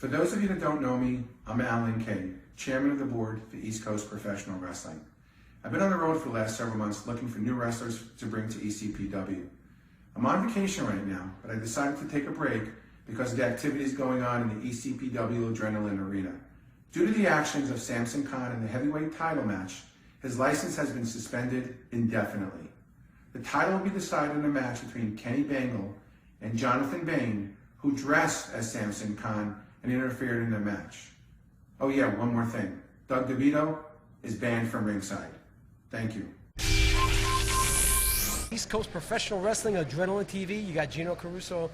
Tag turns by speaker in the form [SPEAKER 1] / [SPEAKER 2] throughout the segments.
[SPEAKER 1] For those of you that don't know me, I'm Alan Kay, Chairman of the Board for East Coast Professional Wrestling. I've been on the road for the last several months looking for new wrestlers to bring to ECPW. I'm on vacation right now, but I decided to take a break because of the activities going on in the ECPW Adrenaline Arena. Due to the actions of Samson Khan in the heavyweight title match, his license has been suspended indefinitely. The title will be decided in a match between Kenny Bangle and Jonathan Bain, who dressed as Samson Khan and interfered in the match. Oh yeah, one more thing. Doug DeVito is banned from ringside. Thank you.
[SPEAKER 2] East Coast Professional Wrestling, Adrenaline TV. You got Gino Caruso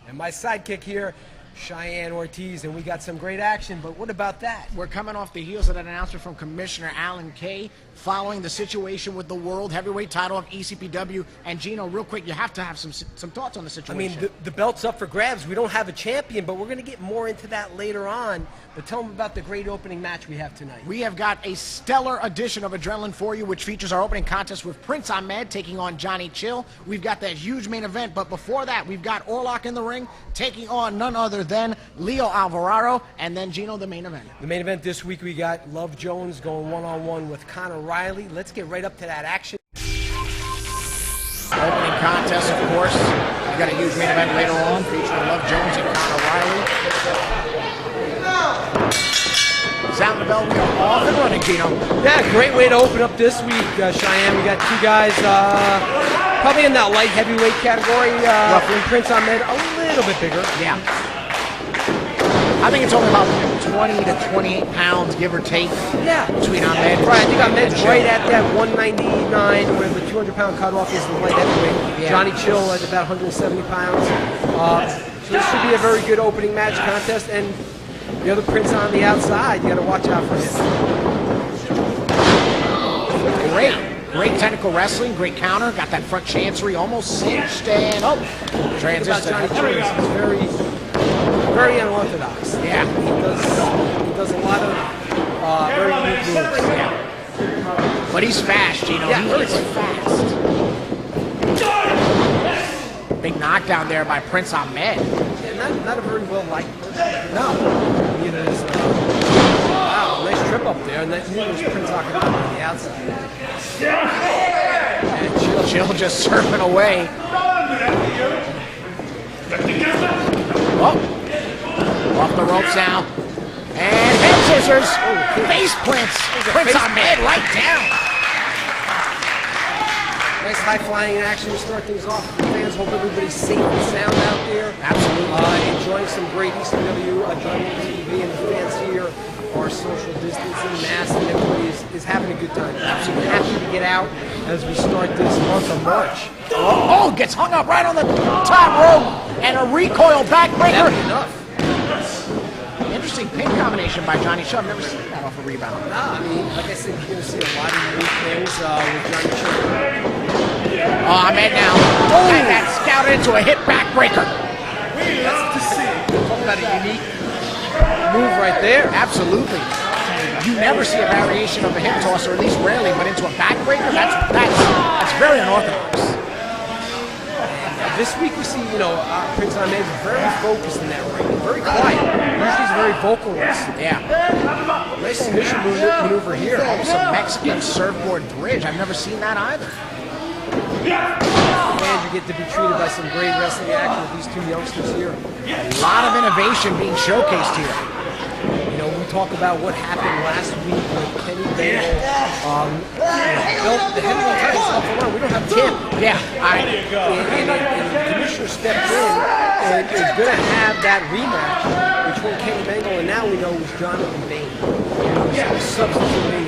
[SPEAKER 2] and my sidekick here, Cheyenne Ortiz, and we got some great action, but what about that?
[SPEAKER 3] We're coming off the heels of that announcement from Commissioner Alan Kay following the situation with the World Heavyweight title of ECPW. And Gino, real quick, you have to have some thoughts on the situation.
[SPEAKER 2] I mean, the belt's up for grabs. We don't have a champion, but we're going to get more into that later on. But tell them about the great opening match we have tonight.
[SPEAKER 3] We have got a stellar edition of Adrenaline for you, which features our opening contest with Prince Ahmed taking on Johnny Chill. We've got that huge main event, but before that, we've got Orlok in the ring taking on none other than Leo Alvarado, and then Gino, the main event.
[SPEAKER 2] The main event this week, we got Love Jones going one-on-one with Reilly. Let's get right up to that action.
[SPEAKER 3] Opening contest, of course. We've got a huge main event later on featuring Love Jones and Reilly. Sound the bell, we are off and running, Gino.
[SPEAKER 2] Yeah, great way to open up this week, Cheyenne. We got two guys probably in that light heavyweight category. Roughly. Prince Ahmed, a little bit bigger.
[SPEAKER 3] Yeah. I think it's only about 20 to 28 pounds, give or take.
[SPEAKER 2] Yeah.
[SPEAKER 3] Between Ahmed.
[SPEAKER 2] Right, I think Ahmed's right at that 199, where the 200-pound cutoff is the light heavyweight. Yeah. Johnny Chill at about 170 pounds. So this should be a very good opening match contest, and the other Prince on the outside, you got to watch out for him. Great technical wrestling, great counter, got that front chancery almost cinched, and transition. Johnny Chill is very unorthodox.
[SPEAKER 3] Yeah.
[SPEAKER 2] He does a lot of very unique moves.
[SPEAKER 3] Yeah. But he's fast, Gino.
[SPEAKER 2] Yeah,
[SPEAKER 3] he is fast. Big knockdown there by Prince Ahmed.
[SPEAKER 2] Yeah, not a very well-liked person.
[SPEAKER 3] No.
[SPEAKER 2] Neither is, wow, nice trip up there, and neither is Prince Ahmed on the outside. And
[SPEAKER 3] Chill just surfing away. Oh. Off the ropes now. And head scissors. Face plants. Prince Ahmed right down.
[SPEAKER 2] Nice high-flying action to start things off. Fans, hope everybody's safe and sound out there.
[SPEAKER 3] Absolutely.
[SPEAKER 2] Enjoying some great ECW Adrenaline TV, and the fans here are social distancing, mask, and everybody is having a good time. Absolutely happy to get out as we start this month of March.
[SPEAKER 3] Oh, gets hung up right on the top rope, and a recoil backbreaker.
[SPEAKER 2] That'd be enough.
[SPEAKER 3] Interesting pin combination by Johnny Chill. I've never seen that off a rebound.
[SPEAKER 2] Nah, I mean, like I said, you're going to see a lot of unique things with Johnny Chill.
[SPEAKER 3] Oh, Ahmed now. Oh, and that scouted into a hip backbreaker.
[SPEAKER 2] That's to see. Talk about a unique move right there.
[SPEAKER 3] Absolutely. You never see a variation of a hip toss, or at least rarely, but into a backbreaker. That's very unorthodox.
[SPEAKER 2] This week we see, Prince Ahmed is very focused in that ring, very quiet. Usually he's very vocal wrestler.
[SPEAKER 3] Yeah.
[SPEAKER 2] Nice submission maneuver here.
[SPEAKER 3] Almost a Mexican surfboard bridge. I've never seen that either.
[SPEAKER 2] And you get to be treated by some great wrestling action with these two youngsters here.
[SPEAKER 3] A lot of innovation being showcased here.
[SPEAKER 2] We talk about what happened last week with Kenny Bangle. Built the heavyweight title off the line. We don't have Tim.
[SPEAKER 3] Yeah.
[SPEAKER 2] And the commissioner stepped in and is going to have that rematch between Kenny Bangle, and now we know it was Jonathan Bain. Substituting,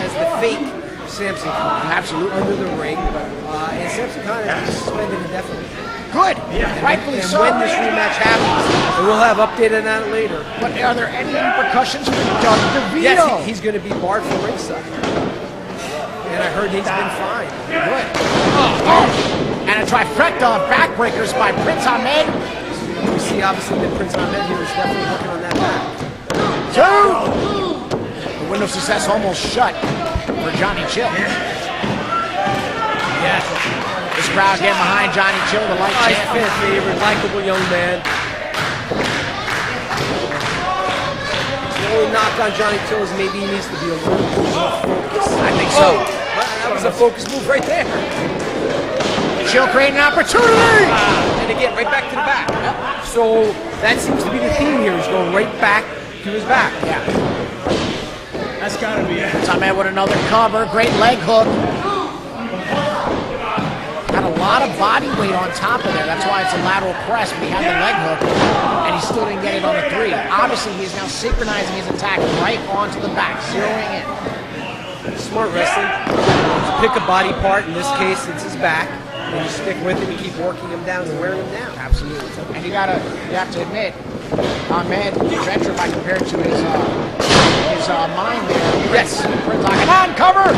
[SPEAKER 2] as the fake Samson Khan.
[SPEAKER 3] Absolutely.
[SPEAKER 2] Under the ring. And Samson Khan has been suspended indefinitely.
[SPEAKER 3] Good. Rightfully so.
[SPEAKER 2] And when this rematch happens, and we'll have updated on that later.
[SPEAKER 3] But are there any repercussions for Doug DeVito?
[SPEAKER 2] Yes, he's going to be barred from ringside. And I heard he's been fine.
[SPEAKER 3] Good. Oh. And a trifecta of backbreakers by Prince Ahmed.
[SPEAKER 2] We see obviously that Prince Ahmed here is definitely hooking on that back.
[SPEAKER 3] Two. The window of success almost shut for Johnny Chill.
[SPEAKER 2] Yeah.
[SPEAKER 3] This crowd getting behind Johnny Chill, the light champion.
[SPEAKER 2] Fan favorite, likable young man. only knock on Johnny Till is maybe he needs to be a little more focused.
[SPEAKER 3] I think so.
[SPEAKER 2] That was a focus move right there.
[SPEAKER 3] Chill creating an opportunity.
[SPEAKER 2] And again, right back to the back. So that seems to be the theme here. He's going right back to his back.
[SPEAKER 3] Yeah.
[SPEAKER 4] That's gotta be it.
[SPEAKER 3] Ahmed with another cover. Great leg hook. Had a lot of body weight on top of there. That's why it's a lateral press, but he had the leg hook, and he still didn't get it on the 3. Obviously, he's now synchronizing his attack right onto the back, zeroing in.
[SPEAKER 2] Smart wrestling. To pick a body part, in this case, it's his back, and you stick with it and keep working him down and wearing him down.
[SPEAKER 3] Absolutely. And you have to admit, Ahmed venture if I compare it to his mind there.
[SPEAKER 2] Yes.
[SPEAKER 3] Prince Come on, cover!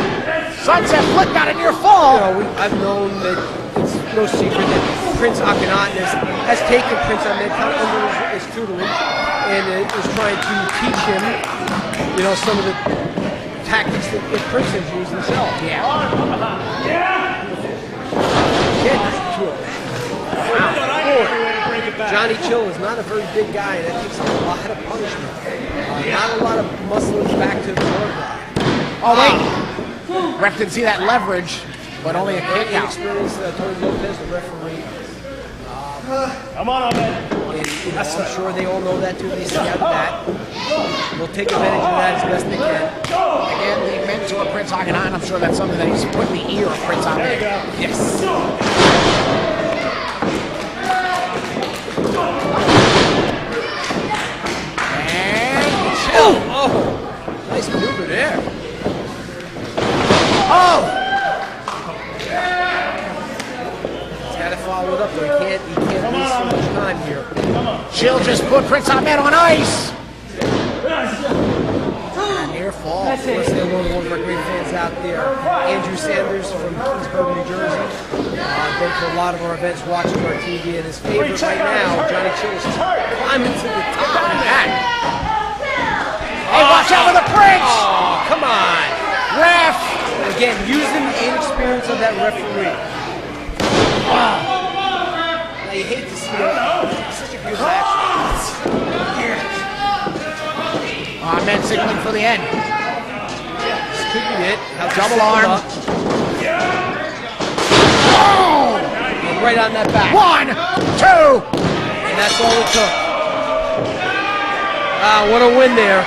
[SPEAKER 3] Sunset flip, got a near fall.
[SPEAKER 2] I've known that it's no secret that Prince Akhenaten has taken Prince Ahmed under his tutelage and is trying to teach him, some of the tactics that Prince has used himself.
[SPEAKER 3] Yeah.
[SPEAKER 2] Johnny Chill is not a very big guy, and that takes a lot of punishment. Not a lot of muscle back to the floor.
[SPEAKER 3] Oh, wait. Ref didn't see that leverage, but only a kick out.
[SPEAKER 2] Experienced Tony Lopez, the referee.
[SPEAKER 4] Come on, Ahmed.
[SPEAKER 2] I'm sure they all know that too. They scouted that. We'll take advantage of that as best they can.
[SPEAKER 3] Again, the mentor Prince Akhenaten, I'm sure that's something that he's put in the ear of Prince Ahmed.
[SPEAKER 2] Yes.
[SPEAKER 3] And Chill.
[SPEAKER 2] Oh, nice maneuver there.
[SPEAKER 3] Oh!
[SPEAKER 2] He's got to follow it up, though. He can't waste so much time here.
[SPEAKER 3] Chill just put Prince Ahmed on ice. Near fall.
[SPEAKER 2] Of course, they one of our great fans out there, Andrew Sanders from Kingsburg, New Jersey. Been to a lot of our events, watching our TV, and his favorite right now, Johnny Chill, is climbing to the top of that.
[SPEAKER 3] Hey, watch out for the Prince!
[SPEAKER 2] Oh, come on.
[SPEAKER 3] Ref!
[SPEAKER 2] Again, using the inexperience of that referee. Now, you hate to see it. It's such a good action.
[SPEAKER 3] Ahmed signaling for the end.
[SPEAKER 2] This could be it.
[SPEAKER 3] Double arm. Oh!
[SPEAKER 2] And right on that back.
[SPEAKER 3] 1, 2.
[SPEAKER 2] And that's all it took. What a win there.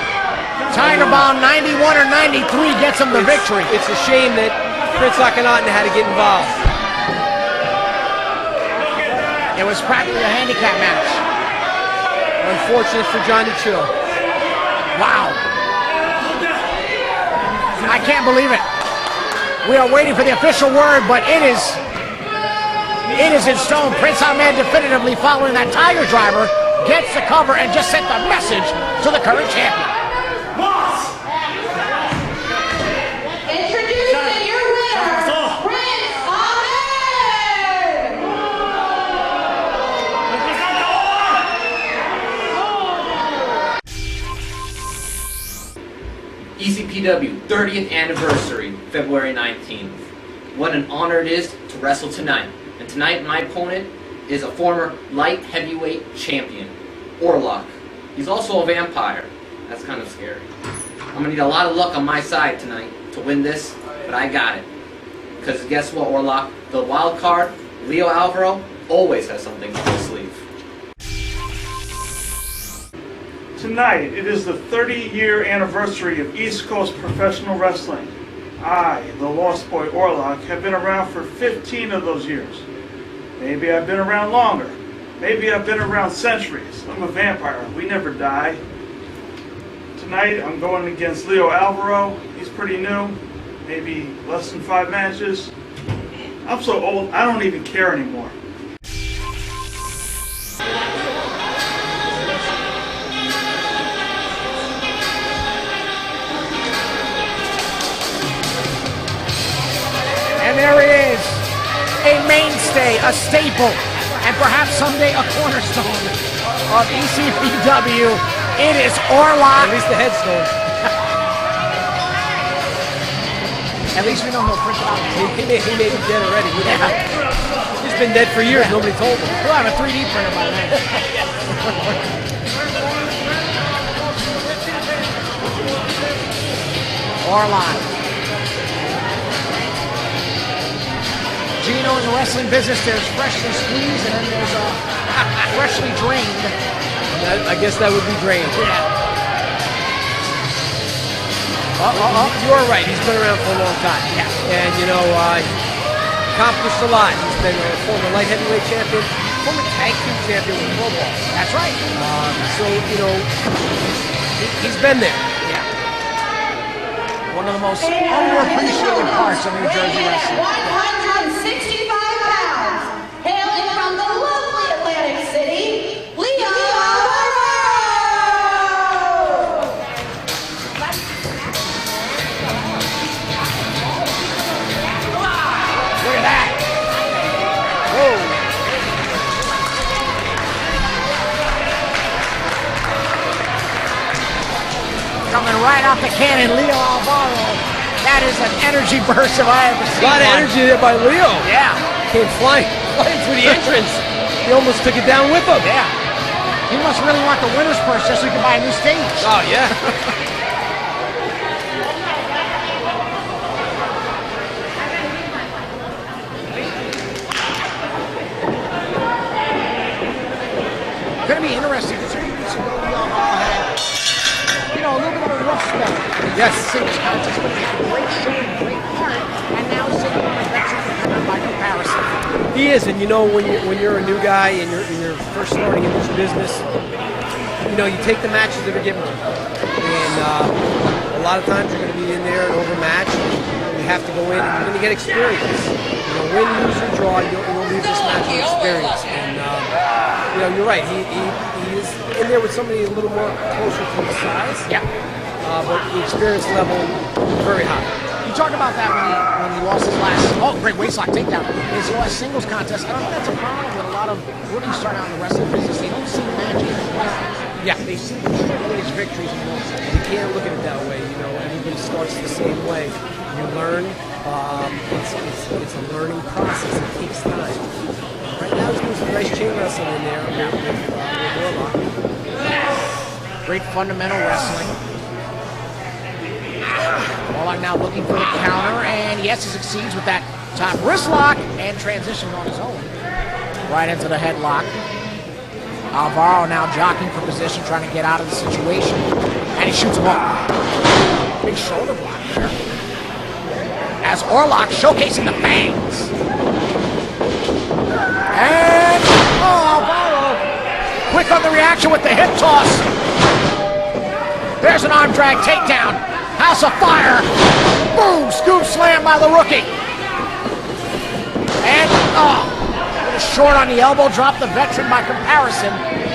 [SPEAKER 3] Tiger Bomb 91 or 93 gets him the victory.
[SPEAKER 2] It's a shame that Prince Akhenaten had to get involved.
[SPEAKER 3] It was practically a handicap match.
[SPEAKER 2] Unfortunate for Johnny Chill.
[SPEAKER 3] Wow. I can't believe it. We are waiting for the official word, but it is in stone. Prince Ahmed definitively following that Tiger driver gets the cover and just sent the message to the current champion.
[SPEAKER 5] Introducing your winner, Prince Ahmed!
[SPEAKER 6] ECPW 30th anniversary, February 19th. What an honor it is to wrestle tonight. And tonight my opponent is a former light heavyweight champion, Orlock. He's also a vampire. That's kind of scary. I'm gonna need a lot of luck on my side tonight to win this, but I got it. Because guess what, Orlock? The wild card, Leo Alvarado, always has something up his sleeve.
[SPEAKER 4] Tonight, it is the 30-year anniversary of East Coast professional wrestling. I, the Lost Boy Orlock, have been around for 15 of those years. Maybe I've been around longer. Maybe I've been around centuries. I'm a vampire. We never die. Tonight, I'm going against Leo Alvarado. He's pretty new. Maybe less than 5 matches. I'm so old, I don't even care anymore.
[SPEAKER 3] And there he is, a mainstay, a staple, and perhaps someday a cornerstone of ECPW. It is Orlok.
[SPEAKER 2] At least the headstone.
[SPEAKER 3] At least we know he'll print it out.
[SPEAKER 2] He may be dead already. He's been dead for years. Nobody told him.
[SPEAKER 3] He'll have a 3D printer by then. Orlok. Gino, in the wrestling business, there's freshly squeezed and then there's freshly drained.
[SPEAKER 2] I guess that would be drained.
[SPEAKER 3] Yeah.
[SPEAKER 2] You're right. He's been around for a long time.
[SPEAKER 3] Yeah.
[SPEAKER 2] And, you know, accomplished a lot. He's been a former light heavyweight champion, former tag team champion with Pro Ball.
[SPEAKER 3] That's right.
[SPEAKER 2] So, you know, he's been there.
[SPEAKER 3] Yeah. One of the most underappreciated parts of New Jersey wrestling.
[SPEAKER 5] 165 pounds, hailing from the lovely Atlantic City, Leo Alvarado!
[SPEAKER 3] Look at that. Whoa. Coming right off the cannon, Leo Alvarado. That is an energy burst if I ever seen
[SPEAKER 2] A lot of
[SPEAKER 3] one.
[SPEAKER 2] energy there by Leo.
[SPEAKER 3] Yeah.
[SPEAKER 2] Came flying through the entrance. He almost took it down with him.
[SPEAKER 3] Yeah. He must really want the winner's purse just so he can buy a new stage.
[SPEAKER 2] Oh, yeah.
[SPEAKER 3] Going to be interesting because 3 weeks ago, we all had, you know, a little bit of a rough spell.
[SPEAKER 2] Yes.
[SPEAKER 3] Singles contest, but he had a great show and great heart, and now he's sitting on the veteran competitor by comparison.
[SPEAKER 2] He is, and you know, when you're a new guy and you're first starting in this business, you know, you take the matches that are given to you. And a lot of times you're going to be in there and overmatched. You have to go in and you're going to get experience. You know, win, lose, or draw, you'll leave this match with experience. And, you know, you're right. He is in there with somebody a little more closer to his size.
[SPEAKER 3] Yeah.
[SPEAKER 2] But the experience level very high.
[SPEAKER 3] You talked about that when he lost his last, great waistlock takedown. His last singles contest. I don't think that's a problem with a lot of rookies starting out in the wrestling business. They don't see matches.
[SPEAKER 2] Yeah.
[SPEAKER 3] They see his victories and losses.
[SPEAKER 2] You can't look at it that way. You know, everybody starts the same way. You learn. It's a learning process. It takes time. Right now, he's doing some nice chain wrestling in there with Orlok.
[SPEAKER 3] Great fundamental wrestling. Orlok now looking for the counter, and yes, he succeeds with that top wrist lock and transitions on his own. Right into the headlock. Alvaro now jockeying for position, trying to get out of the situation. And he shoots him off. Big shoulder block there. As Orlok showcasing the fangs. And, Alvaro, quick on the reaction with the hip toss. There's an arm drag takedown. House of Fire. Boom, scoop slam by the rookie. And, short on the elbow, dropped the veteran by comparison.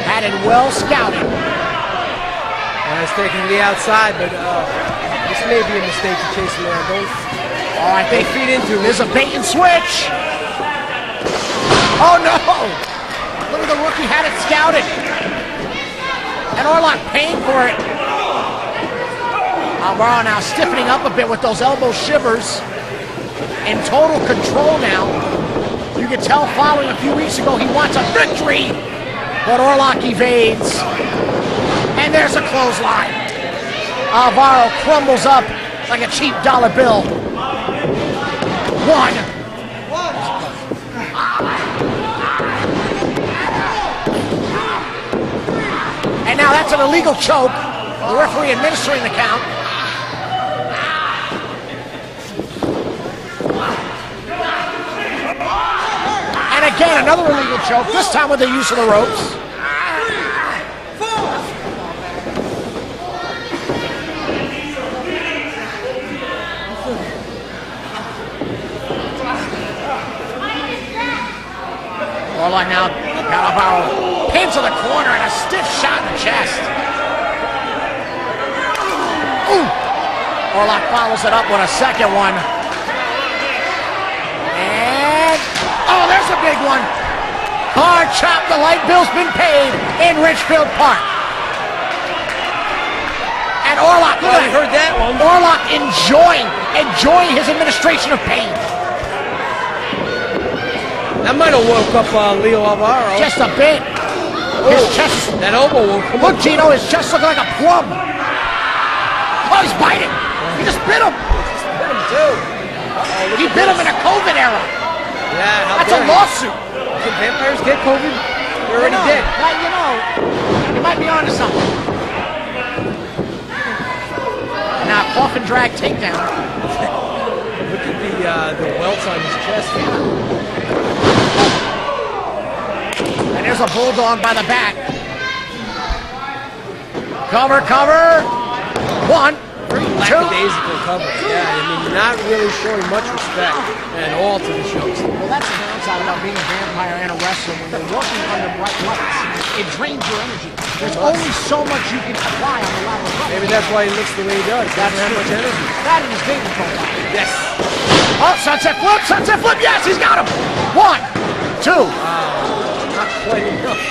[SPEAKER 3] Had it well scouted.
[SPEAKER 2] And it's taken to the outside, but this may be a mistake to chase him around.
[SPEAKER 3] I think
[SPEAKER 2] feed into it.
[SPEAKER 3] There's a bait and switch. Oh no! Look at the rookie, had it scouted. And Orlok paying for it. Alvaro now stiffening up a bit with those elbow shivers. In total control now. You can tell following a few weeks ago he wants a victory. But Orlok evades. And there's a clothesline. Alvaro crumbles up like a cheap dollar bill. One. And now that's an illegal choke. The referee administering the count. And again, another illegal choke, this time with the use of the ropes. Orlok now got Alvaro pinned to the corner and a stiff shot in the chest. Ooh! Orlok follows it up with a second one. And, there's a big one. Hard chop, the light bill's been paid in Richfield Park. And Orlok, look at
[SPEAKER 2] heard that one.
[SPEAKER 3] Orlok enjoying his administration of pain.
[SPEAKER 2] That might have woke up Leo Alvarado.
[SPEAKER 3] Just a bit. His chest.
[SPEAKER 2] That elbow woke him
[SPEAKER 3] Look,
[SPEAKER 2] up.
[SPEAKER 3] Gino, his chest looking like a plum. Oh, he's biting. He just bit him.
[SPEAKER 2] Just bit him too.
[SPEAKER 3] He bit him in a COVID era.
[SPEAKER 2] Yeah, how
[SPEAKER 3] That's a
[SPEAKER 2] dare you.
[SPEAKER 3] lawsuit.
[SPEAKER 2] Can vampires get COVID? They're already dead.
[SPEAKER 3] You might be onto something. Now, cough and drag takedown.
[SPEAKER 2] Look at the welts on his chest.
[SPEAKER 3] And there's a bulldog by the back. Cover, cover. 1, 2.
[SPEAKER 2] Lackadaisical cover. Yeah, I mean, you're not really showing much respect at all to the shows.
[SPEAKER 3] Well, that's the downside about being a vampire and a wrestler. When you're working under bright lights, it drains your energy. There's only so much you can apply on the lateral level.
[SPEAKER 2] Maybe that's why he looks the way he does. He doesn't have much energy.
[SPEAKER 3] That is his dating profile.
[SPEAKER 2] Yes.
[SPEAKER 3] Oh, sunset flip, yes, he's got him. 1, 2.
[SPEAKER 2] Not quite enough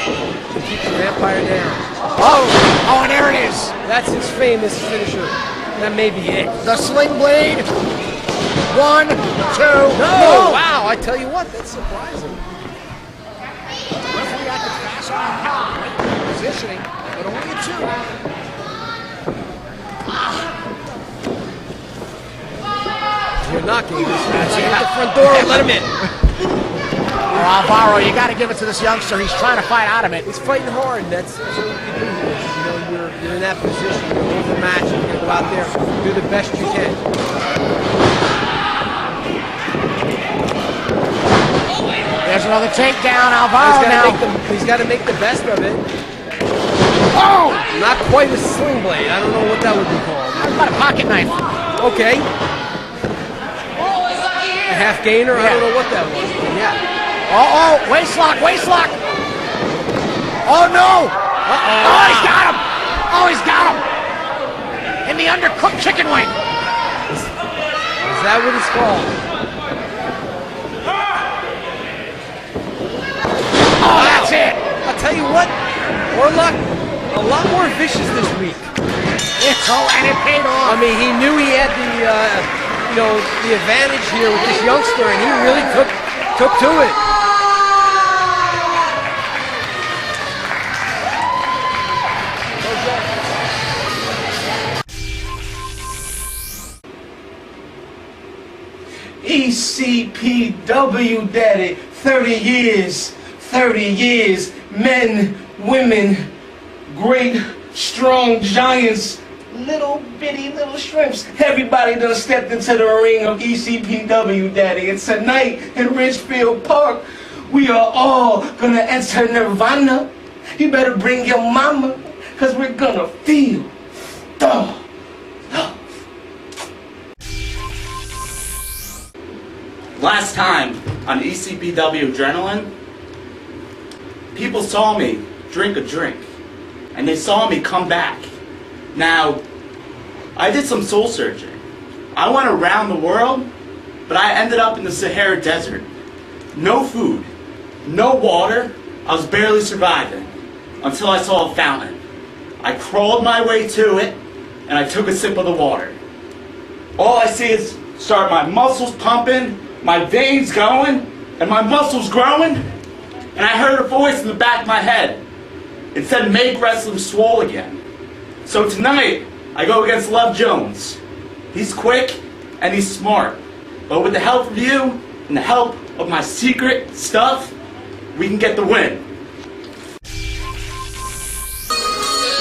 [SPEAKER 2] to keep the vampire down.
[SPEAKER 3] Oh, and there it is.
[SPEAKER 2] That's his famous finisher. That may be it.
[SPEAKER 3] The sling blade. 1, 2.
[SPEAKER 2] No! Wow, I tell you what, that's surprising.
[SPEAKER 3] Referee acted fast on the power. Positioning, but only a 2.
[SPEAKER 2] You're knocking this match. At the front door, let him in.
[SPEAKER 3] Alvaro, you got to give it to this youngster. He's trying to fight out of it.
[SPEAKER 2] He's fighting hard. That's what you do here. You know, you're in that position. You're overmatched. You're going to go out there, do the best you can.
[SPEAKER 3] There's another takedown, Alvarado now.
[SPEAKER 2] He's got to make the best of it.
[SPEAKER 3] Oh!
[SPEAKER 2] Not quite a sling blade. I don't know what that would be called.
[SPEAKER 3] How about a pocket knife?
[SPEAKER 2] Okay. A half gainer? I don't know what that was. But yeah.
[SPEAKER 3] Oh, waist lock. Oh, no. Oh, he's got him. In the undercooked chicken wing.
[SPEAKER 2] Is that what it's called?
[SPEAKER 3] Oh, that's it.
[SPEAKER 2] I'll tell you what, Orlok, a lot more vicious this week.
[SPEAKER 3] And it paid off.
[SPEAKER 2] I mean, he knew he had the advantage here with this youngster, and he really took to it.
[SPEAKER 7] ECPW, daddy, 30 years, men, women, great, strong giants, little bitty little shrimps. Everybody done stepped into the ring of ECPW, daddy. And tonight in Ridgefield Park, we are all gonna enter Nirvana. You better bring your mama, cause we're gonna feel the love.
[SPEAKER 8] Last time on ECPW Adrenaline, people saw me drink a drink, and they saw me come back. Now, I did some soul searching. I went around the world, but I ended up in the Sahara Desert. No food, no water, I was barely surviving, until I saw a fountain. I crawled my way to it, and I took a sip of the water. All I see is start my muscles pumping, my veins going, and my muscles growing, and I heard a voice in the back of my head. It said, make wrestling swole again. So tonight, I go against Love Jones. He's quick, and he's smart. But with the help of you, and the help of my secret stuff, we can get the win.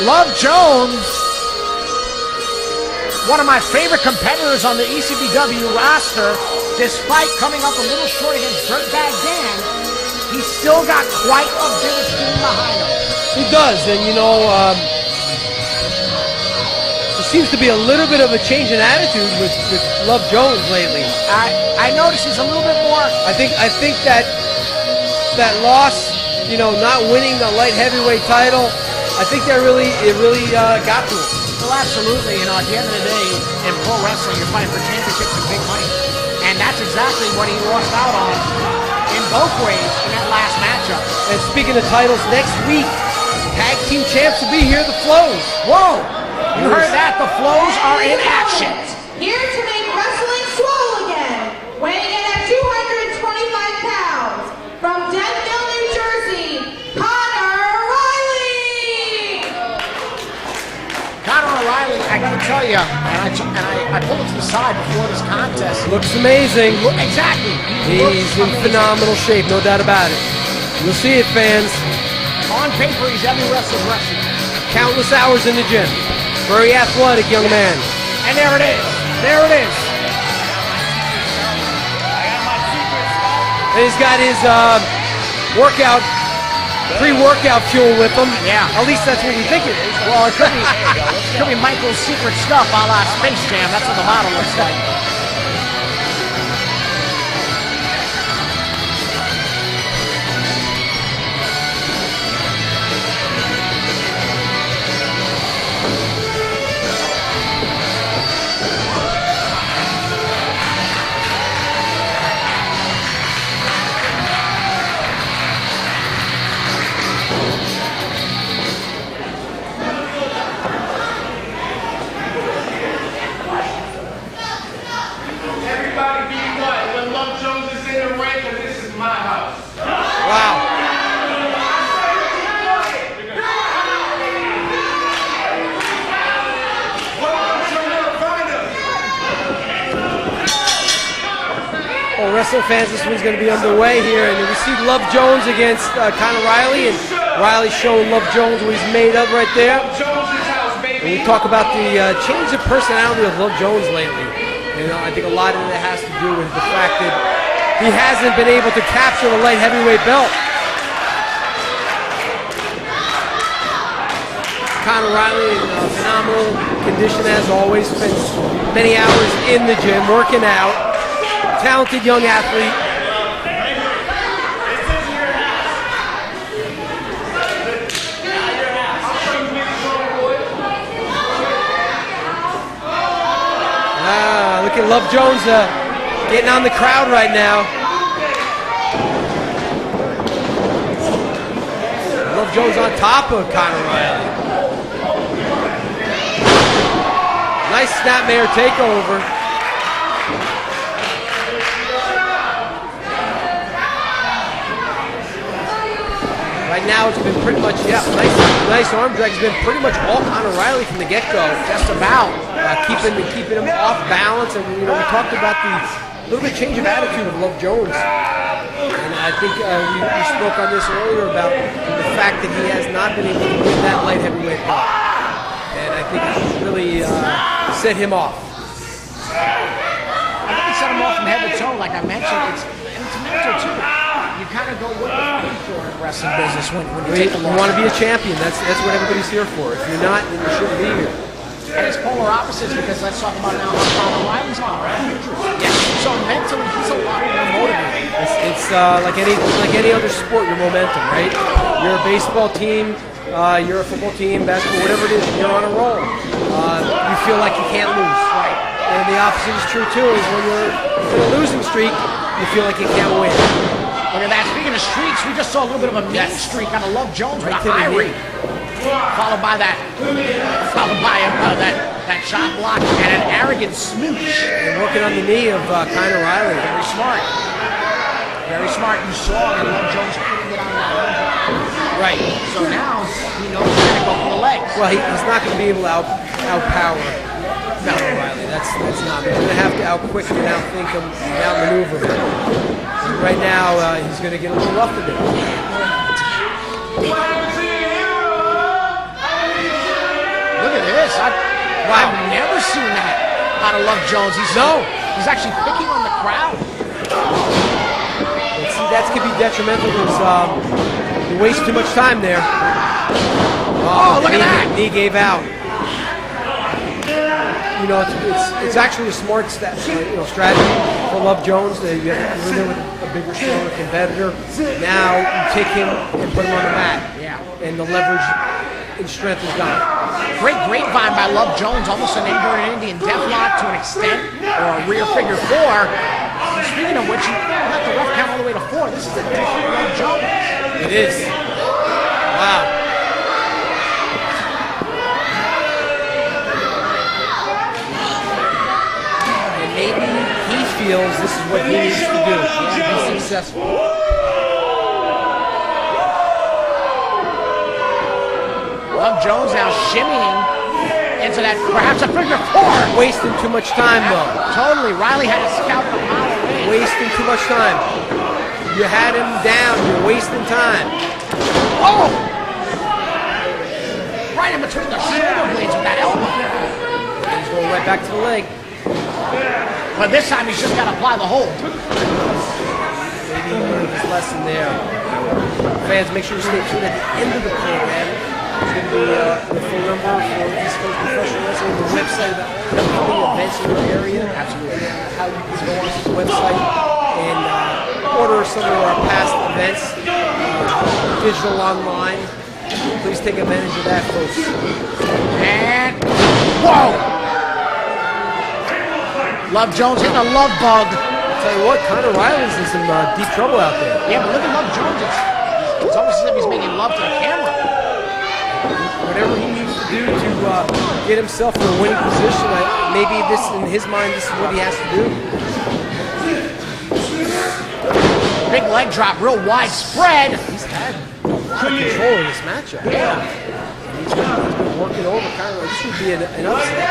[SPEAKER 3] Love Jones, one of my favorite competitors on the ECPW roster. Despite coming up a little short against Dirtbag Dan, he's still got quite a bit of steam behind him.
[SPEAKER 2] He does, and there seems to be a little bit of a change in attitude with Love Jones lately.
[SPEAKER 3] I noticed he's a little bit more.
[SPEAKER 2] I think that loss, not winning the light heavyweight title, I think it really got to him.
[SPEAKER 3] Well, absolutely. At the end of the day, in pro wrestling, you're fighting for championships and big money. And that's exactly what he lost out on in both ways in that last matchup.
[SPEAKER 2] And speaking of titles, next week, tag team champs will be here, the Flows.
[SPEAKER 3] Whoa! You heard that? The Flows are in action.
[SPEAKER 5] Here to make wrestling swole again, weighing in at 225 pounds, from Denville, New Jersey, Connor Reilly!
[SPEAKER 3] Connor Reilly, gotta tell you, I pulled it to the side before this contest.
[SPEAKER 2] Looks amazing.
[SPEAKER 3] Exactly.
[SPEAKER 2] He's in phenomenal shape, no doubt about it. You'll see it, fans.
[SPEAKER 3] On paper, he's every wrestler's wrestler.
[SPEAKER 2] Countless hours in the gym. Very athletic young man.
[SPEAKER 3] And there it is. There it is.
[SPEAKER 2] And he's got his pre-workout fuel with him.
[SPEAKER 3] Yeah.
[SPEAKER 2] At least that's what we think it is.
[SPEAKER 3] Well, it could be Michael's secret stuff a la Space Jam. That's what the bottle looks like.
[SPEAKER 2] Wow. Well, wrestling fans, this one's going to be underway here, and we see Love Jones against Conor Reilly, and Reilly showing Love Jones what he's made of right there. And we talk about the change of personality of Love Jones lately. You know, I think a lot of it has to do with the fact that he hasn't been able to capture the light heavyweight belt. Conor Reilly in phenomenal condition as always. Spends many hours in the gym working out. Talented young athlete. Look at Love Jones getting on the crowd right now. Love Jones on top of Conor Reilly. Nice snapmare takeover. Right now it's been pretty much, nice arm drag. It's been pretty much all Conor Reilly from the get-go. Just about. Keeping him off balance. And, you know, we talked about the little bit change of attitude of Love Jones. And I think we spoke on this earlier about the fact that he has not been able to win that light heavyweight belt. And I think it's really set him off.
[SPEAKER 3] I think it set him off from head to toe, like I mentioned. It's mental too. You kind of go with the fun for in wrestling business when you take a loss.
[SPEAKER 2] You want to be a champion. That's what everybody's here for. If you're not, then you shouldn't be here.
[SPEAKER 3] And it's polar opposites, because let's talk about now Conor Reilly's on. Yeah. So mentally, he's a lot more motivated.
[SPEAKER 2] It's like any other sport, your momentum, right? You're a baseball team, you're a football team, basketball, whatever it is, you're on a roll. You feel like you can't lose. Right. And the opposite is true too, is when you're in a losing streak, you feel like you can't win.
[SPEAKER 3] Look at that. Speaking of streaks, we just saw a little bit of a mean streak on a Love Jones with a high rate. Followed by that shot block and an arrogant smooch.
[SPEAKER 2] And working on the knee of Conor Reilly.
[SPEAKER 3] Very smart. Very smart. You saw that Love Jones couldn't get on that leg.
[SPEAKER 2] Right.
[SPEAKER 3] So now he knows he's going to go for the legs.
[SPEAKER 2] Well, he's not going to be able to outpower Conor Reilly. That's not. He's going to have to outquick him and outthink him and outmaneuver him. And right now, he's going to get a little rough with it.
[SPEAKER 3] Look at this. I've never seen that out of Love Jones. He's actually picking on the crowd.
[SPEAKER 2] And see, that could be detrimental because he wastes too much time there.
[SPEAKER 3] Oh, look at that.
[SPEAKER 2] Knee gave out. You know, it's actually a smart strategy for Love Jones. You're in there with a bigger, stronger competitor. Now you take him and put him on the mat.
[SPEAKER 3] Yeah.
[SPEAKER 2] And the leverage and strength is gone.
[SPEAKER 3] Great grapevine by Love Jones, almost an inverted Indian deathlock to an extent, or a rear figure four. Speaking of which, you let the ref count all the way to 4. This is a different Love Jones.
[SPEAKER 2] It is. Wow. And maybe he feels this is what he needs to do to be successful.
[SPEAKER 3] Love Jones now shimmying into that, perhaps a figure four.
[SPEAKER 2] Wasting too much time, though.
[SPEAKER 3] Totally. Reilly had to scout a mile away.
[SPEAKER 2] Wasting too much time. You had him down. You're wasting time.
[SPEAKER 3] Oh! Right in between the shoulder blades with that elbow.
[SPEAKER 2] He's going right back to the leg.
[SPEAKER 3] But this time he's just got to apply the hold.
[SPEAKER 2] Maybe he learned his lesson there. Fans, make sure you stay tuned at the end of the program. It's going to be the phone number for East Coast Professional Wrestling, the website about upcoming events in your area. Absolutely. How you can go onto the website and order some of our past events, digital online. Please take advantage of that, folks.
[SPEAKER 3] And whoa! Love Jones hitting a love bug.
[SPEAKER 2] I'll tell you what, Conor Reilly's in some deep trouble out there.
[SPEAKER 3] Yeah, but look at Love Jones. It's almost as if he's making love to the camera.
[SPEAKER 2] Whatever he needs to do to get himself in a winning position, maybe this, in his mind, this is what he has to do.
[SPEAKER 3] Big leg drop, real widespread.
[SPEAKER 2] He's had a lot of control in this matchup.
[SPEAKER 3] Yeah.
[SPEAKER 2] And he's been working over Conor. This would be an upset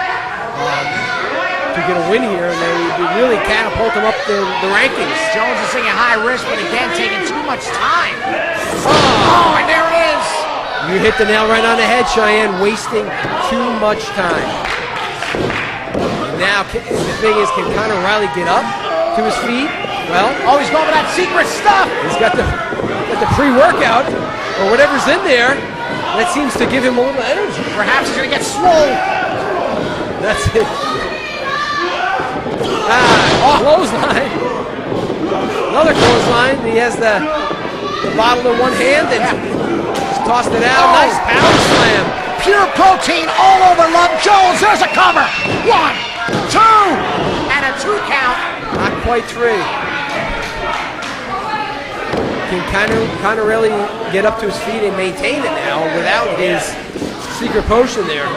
[SPEAKER 2] to get a win here, and they would really catapult him up the rankings.
[SPEAKER 3] Jones is taking high risk, but again, taking too much time. Oh, and there it is.
[SPEAKER 2] You hit the nail right on the head, Cheyenne, wasting too much time. And now, the thing is, can Conor Reilly get up to his feet? Well,
[SPEAKER 3] oh, he's going for that secret stuff.
[SPEAKER 2] He's got the pre-workout, or whatever's in there. That seems to give him a little energy.
[SPEAKER 3] Perhaps he's going to get swole.
[SPEAKER 2] That's it. Clothesline. Another clothesline. He has the bottle in one hand and just tossed it out. Nice power slam.
[SPEAKER 3] Pure protein all over Love Jones. There's a cover. 1, 2, and a 2 count.
[SPEAKER 2] Not quite 3. Can Conor Reilly get up to his feet and maintain it now without his secret potion there?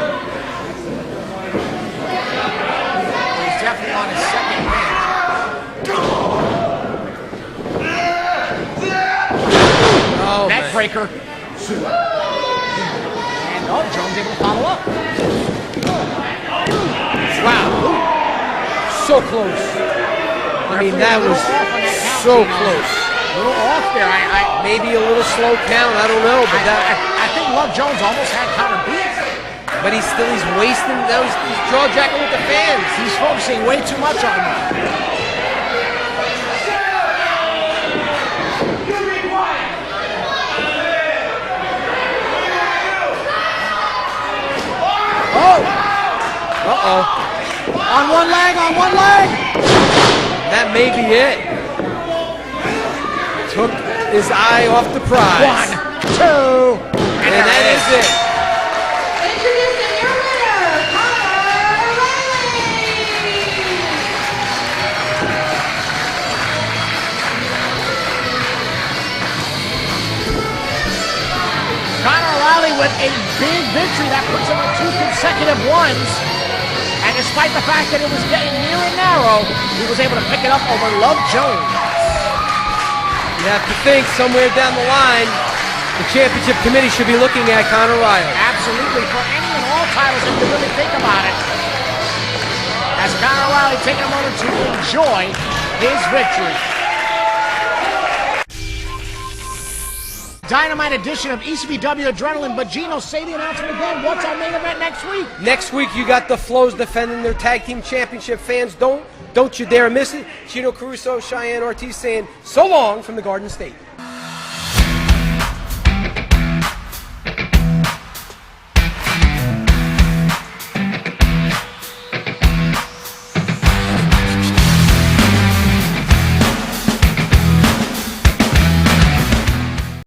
[SPEAKER 3] He's definitely on his second man.
[SPEAKER 2] Oh,
[SPEAKER 3] neck breaker. And oh, Jones able to follow up.
[SPEAKER 2] Wow. So close. I mean, that was so close.
[SPEAKER 3] A little off there.
[SPEAKER 2] Maybe a little slow count. I don't know, but
[SPEAKER 3] I think Love Jones almost had Conor beat.
[SPEAKER 2] But he's wasting. He's jaw jacking with the fans.
[SPEAKER 3] He's focusing way too much on them. Oh!
[SPEAKER 2] Uh-oh.
[SPEAKER 3] On one leg, on one leg!
[SPEAKER 2] That may be it. Took his eye off the prize.
[SPEAKER 3] 1, 2,
[SPEAKER 2] and that is it.
[SPEAKER 5] Introducing your winner, Conor Reilly!
[SPEAKER 3] Conor Reilly with a big victory that puts him with 2 consecutive ones. And despite the fact that it was getting near and narrow, he was able to pick it up over Love Jones.
[SPEAKER 2] You have to think somewhere down the line, the championship committee should be looking at Conor Reilly.
[SPEAKER 3] Absolutely, for any and all titles, if you really think about it. As Conor Reilly taking a moment to enjoy his victory. Dynamite edition of ECPW Adrenaline, but Gino, say the announcement again. What's our main event next week?
[SPEAKER 2] Next week, you got the Flows defending their tag team championship. Fans, don't you dare miss it. Gino Caruso, Cheyenne Ortiz saying so long from the Garden State.